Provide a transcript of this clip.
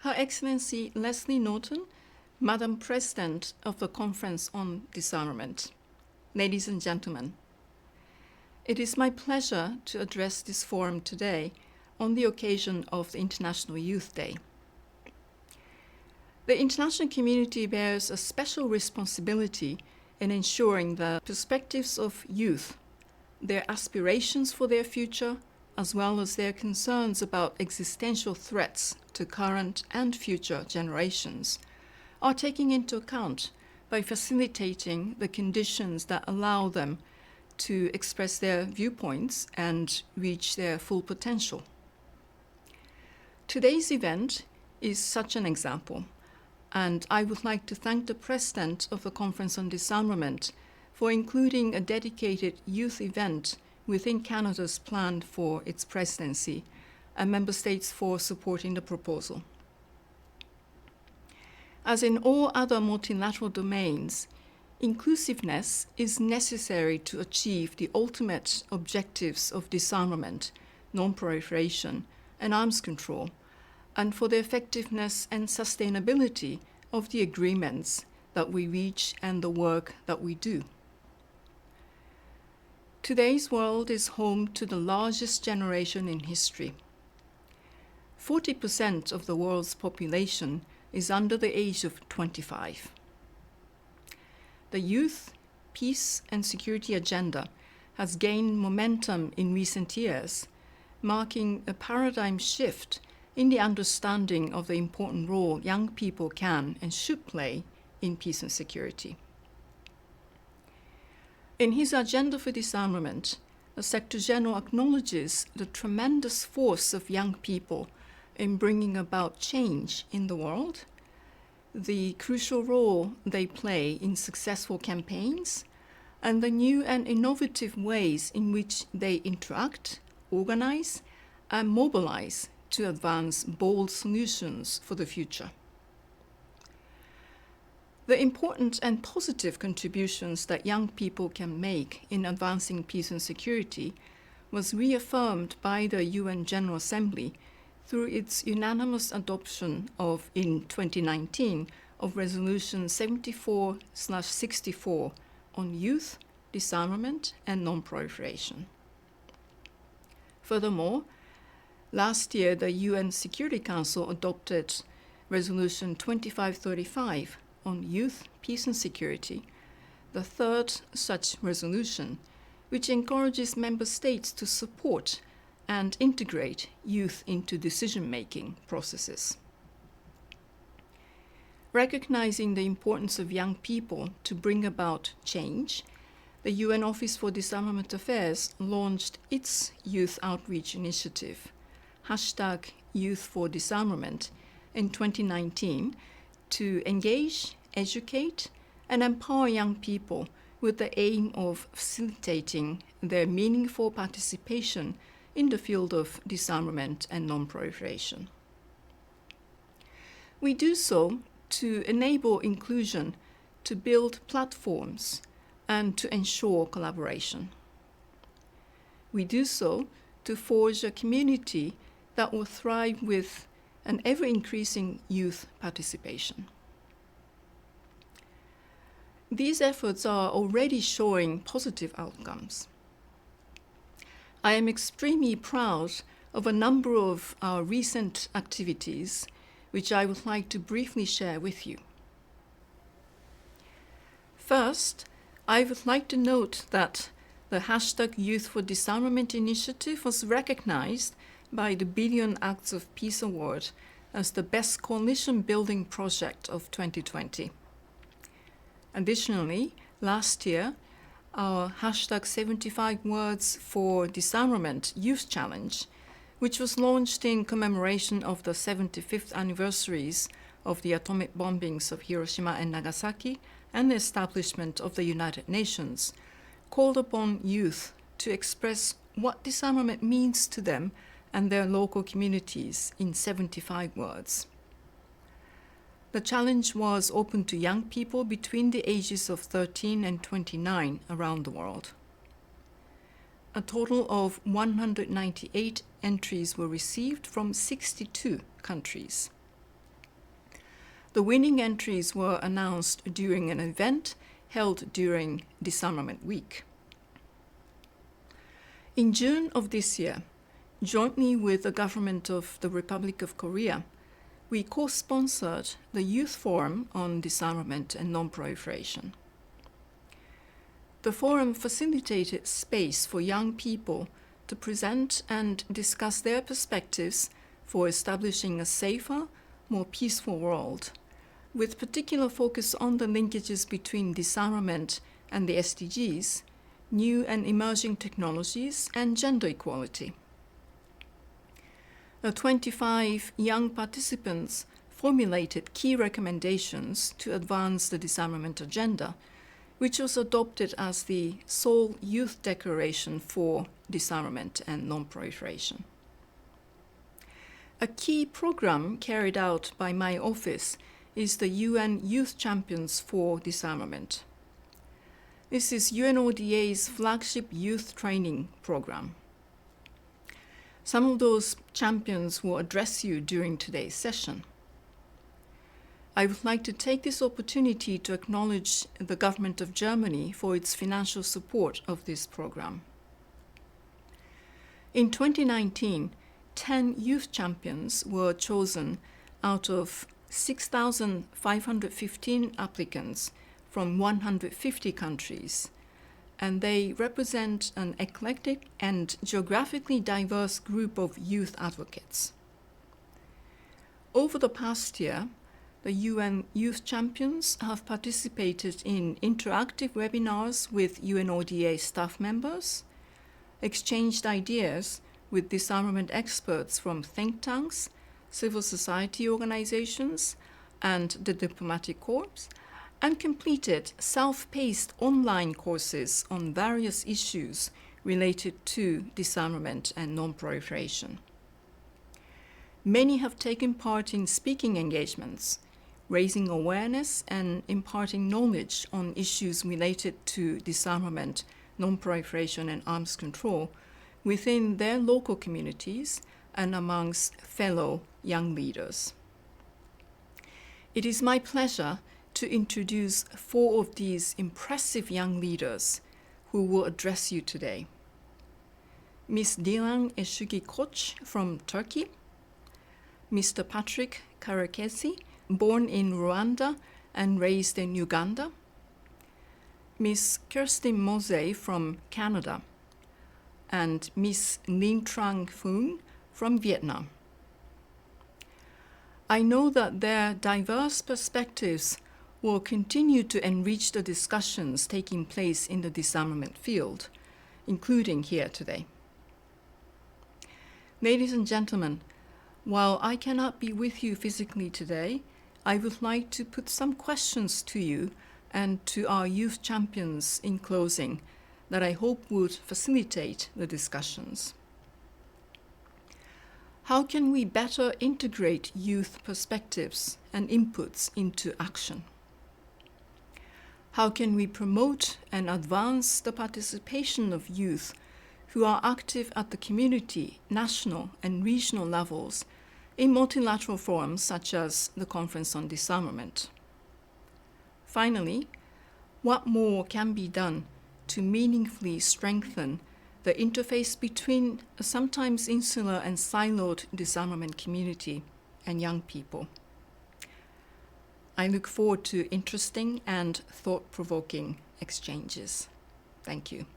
Her Excellency Leslie Norton, Madam President of the Conference on Disarmament, ladies and gentlemen, it is my pleasure to address this forum today on the occasion of the International Youth Day. The international community bears a special responsibility in ensuring the perspectives of youth, their aspirations for their future, as well as their concerns about existential threats to current and future generations, are taken into account by facilitating the conditions that allow them to express their viewpoints and reach their full potential. Today's event is such an example, and I would like to thank the President of the Conference on Disarmament for including a dedicated youth event within Canada's plan for its presidency, and Member States for supporting the proposal. As in all other multilateral domains, inclusiveness is necessary to achieve the ultimate objectives of disarmament, non-proliferation, and arms control, and for the effectiveness and sustainability of the agreements that we reach and the work that we do. Today's world is home to the largest generation in history. 40% of the world's population is under the age of 25. The youth, peace, and security agenda has gained momentum in recent years, marking a paradigm shift in the understanding of the important role young people can and should play in peace and security. In his agenda for disarmament, the Secretary General acknowledges the tremendous force of young people in bringing about change in the world, the crucial role they play in successful campaigns, and the new and innovative ways in which they interact, organize, and mobilize to advance bold solutions for the future. The important and positive contributions that young people can make in advancing peace and security was reaffirmed by the UN General Assembly through its unanimous adoption in 2019 of Resolution 74/64 on youth, disarmament, and non-proliferation. Furthermore, last year the UN Security Council adopted Resolution 2535 on youth, peace, and security, the third such resolution, which encourages member states to support and integrate youth into decision-making processes. Recognizing the importance of young people to bring about change, the UN Office for Disarmament Affairs launched its youth outreach initiative, #YouthForDisarmament, in 2019 to engage, educate, and empower young people with the aim of facilitating their meaningful participation in the field of disarmament and non-proliferation. We do so to enable inclusion, to build platforms, and to ensure collaboration. We do so to forge a community that will thrive with an ever-increasing youth participation. These efforts are already showing positive outcomes. I am extremely proud of a number of our recent activities, which I would like to briefly share with you. First, I would like to note that the #YouthForDisarmament initiative was recognized by the Billion Acts of Peace Award as the best coalition building project of 2020. Additionally, last year, our #75 Words for Disarmament Youth Challenge, which was launched in commemoration of the 75th anniversaries of the atomic bombings of Hiroshima and Nagasaki and the establishment of the United Nations, called upon youth to express what disarmament means to them and their local communities in 75 words. The challenge was open to young people between the ages of 13 and 29 around the world. A total of 198 entries were received from 62 countries. The winning entries were announced during an event held during Disarmament Week. In June of this year, jointly with the government of the Republic of Korea, we co-sponsored the Youth Forum on Disarmament and Non-Proliferation. The forum facilitated space for young people to present and discuss their perspectives for establishing a safer, more peaceful world, with particular focus on the linkages between disarmament and the SDGs, new and emerging technologies, and gender equality. The 25 young participants formulated key recommendations to advance the disarmament agenda, which was adopted as the Seoul Youth Declaration for Disarmament and Non-Proliferation. A key program carried out by my office is the UN Youth Champions for Disarmament. This is UNODA's flagship youth training program. Some of those champions will address you during today's session. I would like to take this opportunity to acknowledge the government of Germany for its financial support of this program. In 2019, 10 youth champions were chosen out of 6,515 applicants from 150 countries, and they represent an eclectic and geographically diverse group of youth advocates. Over the past year, the UN Youth Champions have participated in interactive webinars with UNODA staff members, exchanged ideas with disarmament experts from think tanks, civil society organizations, and the diplomatic corps, and completed self-paced online courses on various issues related to disarmament and non-proliferation. Many have taken part in speaking engagements, raising awareness and imparting knowledge on issues related to disarmament, non-proliferation, and arms control within their local communities and amongst fellow young leaders. It is my pleasure to introduce 4 of these impressive young leaders who will address you today. Ms. Dilan Eshugi Koç from Turkey, Mr. Patrick Karekesi, born in Rwanda and raised in Uganda, Ms. Kirsten Mose from Canada, and Ms. Ninh Trang Phuong from Vietnam. I know that their diverse perspectives will continue to enrich the discussions taking place in the disarmament field, including here today. Ladies and gentlemen, while I cannot be with you physically today, I would like to put some questions to you and to our youth champions in closing that I hope would facilitate the discussions. How can we better integrate youth perspectives and inputs into action? How can we promote and advance the participation of youth who are active at the community, national, and regional levels in multilateral forums such as the Conference on Disarmament? Finally, what more can be done to meaningfully strengthen the interface between a sometimes insular and siloed disarmament community and young people? I look forward to interesting and thought-provoking exchanges. Thank you.